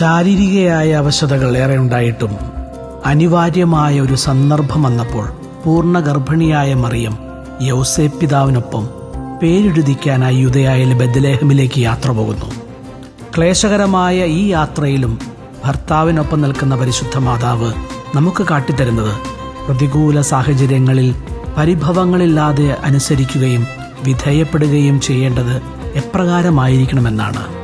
ശാരീരികമായ അവശതകൾ ഏറെ ഉണ്ടായിട്ടും അനിവാര്യമായ ഒരു സന്ദർഭം വന്നപ്പോൾ പൂർണ്ണ ഗർഭിണിയായ മറിയം യൗസേപ്പ് പിതാവിനൊപ്പം പേരെഴുതിക്കാനായി യൂദയായിലെ ബെത്ലഹേമിലേക്ക് യാത്ര പോകുന്നു. ക്ലേശകരമായ ഈ യാത്രയിലും ഭർത്താവിനൊപ്പം നിൽക്കുന്ന പരിശുദ്ധ മാതാവ് നമുക്ക് കാട്ടിത്തരുന്നത് പ്രതികൂല സാഹചര്യങ്ങളിൽ പരിഭവങ്ങളില്ലാതെ അനുസരിക്കുകയും വിധേയപ്പെടുകയും ചെയ്യേണ്ടത് എപ്രകാരമായിരിക്കണമെന്നാണ്.